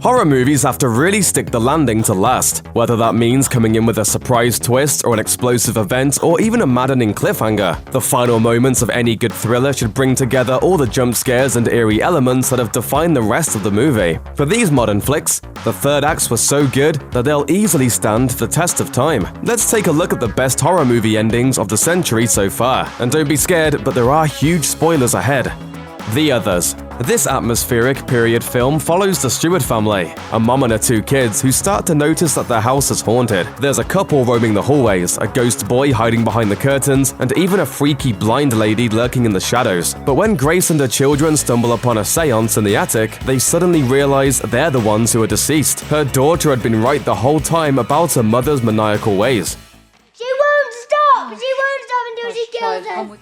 Horror movies have to really stick the landing to last, whether that means coming in with a surprise twist or an explosive event or even a maddening cliffhanger. The final moments of any good thriller should bring together all the jump scares and eerie elements that have defined the rest of the movie. For these modern flicks, the third acts were so good that they'll easily stand the test of time. Let's take a look at the best horror movie endings of the century so far. And don't be scared, but there are huge spoilers ahead. The Others. This atmospheric period film follows the Stewart family, a mom and her two kids who start to notice that their house is haunted. There's a couple roaming the hallways, a ghost boy hiding behind the curtains, and even a freaky blind lady lurking in the shadows. But when Grace and her children stumble upon a seance in the attic, they suddenly realize they're the ones who are deceased. Her daughter had been right the whole time about her mother's maniacal ways. She won't stop! She won't stop until she kills us!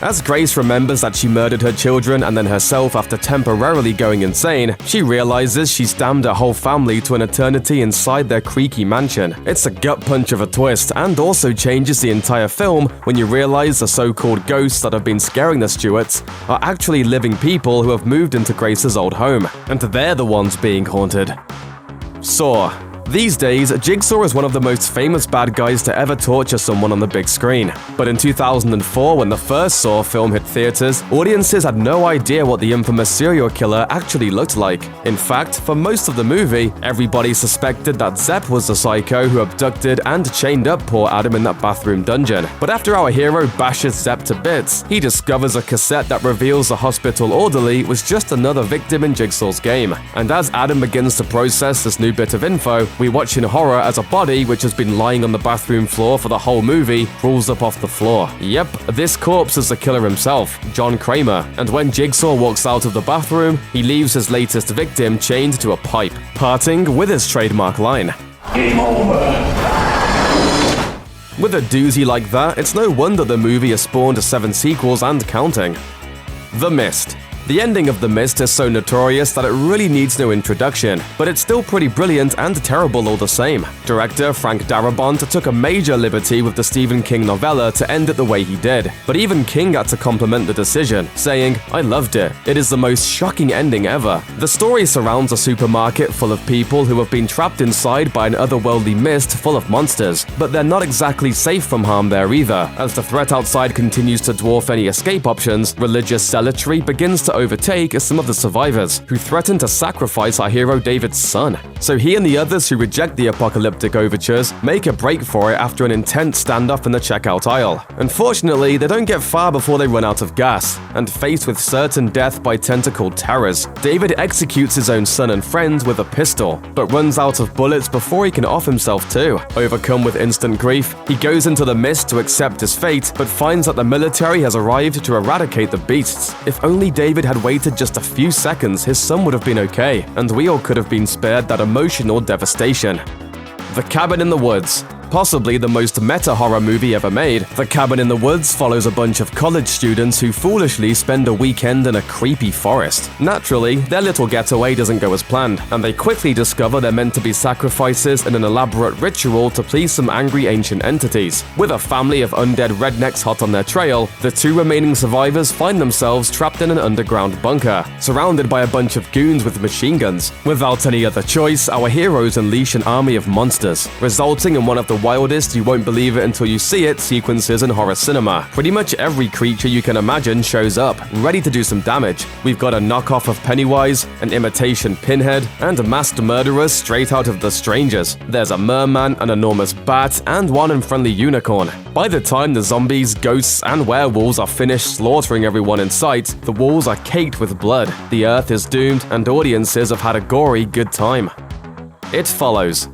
As Grace remembers that she murdered her children and then herself after temporarily going insane, she realizes she's damned her whole family to an eternity inside their creaky mansion. It's a gut punch of a twist and also changes the entire film when you realize the so-called ghosts that have been scaring the Stewarts are actually living people who have moved into Grace's old home, and they're the ones being haunted. Saw. These days, Jigsaw is one of the most famous bad guys to ever torture someone on the big screen. But in 2004, when the first Saw film hit theaters, audiences had no idea what the infamous serial killer actually looked like. In fact, for most of the movie, everybody suspected that Zepp was the psycho who abducted and chained up poor Adam in that bathroom dungeon. But after our hero bashes Zepp to bits, he discovers a cassette that reveals the hospital orderly was just another victim in Jigsaw's game. And as Adam begins to process this new bit of info, we watch in horror as a body which has been lying on the bathroom floor for the whole movie rolls up off the floor. Yep, this corpse is the killer himself, John Kramer, and when Jigsaw walks out of the bathroom, he leaves his latest victim chained to a pipe, parting with his trademark line. Game over. With a doozy like that, it's no wonder the movie has spawned 7 sequels and counting. The Mist. The ending of The Mist is so notorious that it really needs no introduction, but it's still pretty brilliant and terrible all the same. Director Frank Darabont took a major liberty with the Stephen King novella to end it the way he did, but even King had to compliment the decision, saying, "I loved it. It is the most shocking ending ever." The story surrounds a supermarket full of people who have been trapped inside by an otherworldly mist full of monsters, but they're not exactly safe from harm there either. As the threat outside continues to dwarf any escape options, religious zealotry begins to overtake some of the survivors, who threaten to sacrifice our hero David's son. So he and the others who reject the apocalyptic overtures make a break for it after an intense standoff in the checkout aisle. Unfortunately, they don't get far before they run out of gas, and faced with certain death by tentacled terrors, David executes his own son and friends with a pistol, but runs out of bullets before he can off himself too. Overcome with instant grief, he goes into the mist to accept his fate, but finds that the military has arrived to eradicate the beasts. If only David had waited just a few seconds, his son would have been okay, and we all could have been spared that emotional devastation. The Cabin in the Woods. Possibly the most meta-horror movie ever made, The Cabin in the Woods follows a bunch of college students who foolishly spend a weekend in a creepy forest. Naturally, their little getaway doesn't go as planned, and they quickly discover they're meant to be sacrifices in an elaborate ritual to please some angry ancient entities. With a family of undead rednecks hot on their trail, the 2 remaining survivors find themselves trapped in an underground bunker, surrounded by a bunch of goons with machine guns. Without any other choice, our heroes unleash an army of monsters, resulting in one of the wildest you won't believe it until you see it sequences in horror cinema. Pretty much every creature you can imagine shows up, ready to do some damage. We've got a knockoff of Pennywise, an imitation Pinhead, and masked murderers straight out of The Strangers. There's a merman, an enormous bat, and one unfriendly unicorn. By the time the zombies, ghosts, and werewolves are finished slaughtering everyone in sight, the walls are caked with blood, the earth is doomed, and audiences have had a gory good time. It Follows.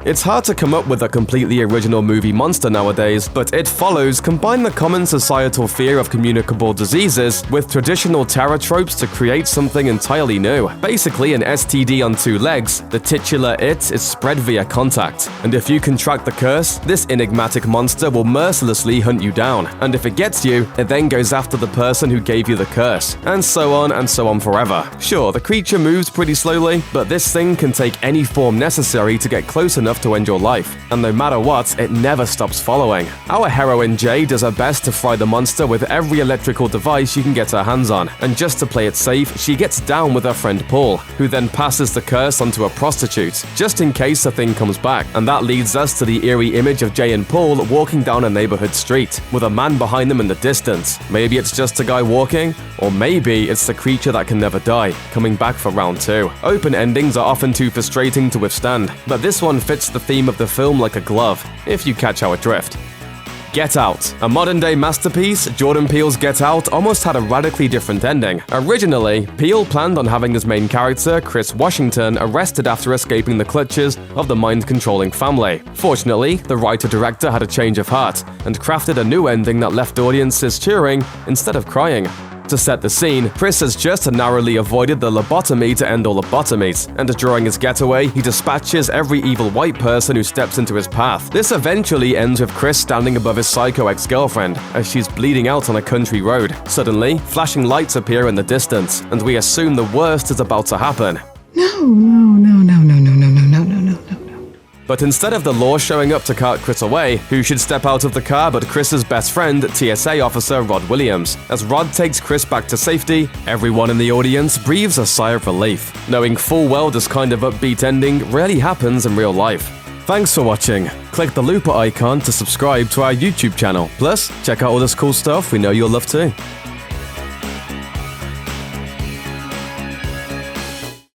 It's hard to come up with a completely original movie monster nowadays, but It Follows combine the common societal fear of communicable diseases with traditional terror tropes to create something entirely new. Basically an STD on 2 legs, the titular It is spread via contact, and if you contract the curse, this enigmatic monster will mercilessly hunt you down, and if it gets you, it then goes after the person who gave you the curse, and so on forever. Sure, the creature moves pretty slowly, but this thing can take any form necessary to get close enough enough to end your life. And no matter what, it never stops following. Our heroine Jay does her best to fry the monster with every electrical device she can get her hands on. And just to play it safe, she gets down with her friend Paul, who then passes the curse onto a prostitute, just in case the thing comes back. And that leads us to the eerie image of Jay and Paul walking down a neighborhood street, with a man behind them in the distance. Maybe it's just a guy walking, or maybe it's the creature that can never die, coming back for round 2. Open endings are often too frustrating to withstand, but this one fits the theme of the film like a glove, if you catch our drift. Get Out. A modern-day masterpiece, Jordan Peele's Get Out almost had a radically different ending. Originally, Peele planned on having his main character, Chris Washington, arrested after escaping the clutches of the mind-controlling family. Fortunately, the writer-director had a change of heart and crafted a new ending that left audiences cheering instead of crying. To set the scene, Chris has just narrowly avoided the lobotomy to end all lobotomies, and during his getaway, he dispatches every evil white person who steps into his path. This eventually ends with Chris standing above his psycho ex-girlfriend as she's bleeding out on a country road. Suddenly, flashing lights appear in the distance, and we assume the worst is about to happen. No. But instead of the law showing up to cart Chris away, who should step out of the car but Chris's best friend, TSA officer Rod Williams. As Rod takes Chris back to safety, everyone in the audience breathes a sigh of relief, knowing full well this kind of upbeat ending rarely happens in real life. Thanks for watching. Click the looper icon to subscribe to our YouTube channel. Plus, check out all this cool stuff we know you'll love too.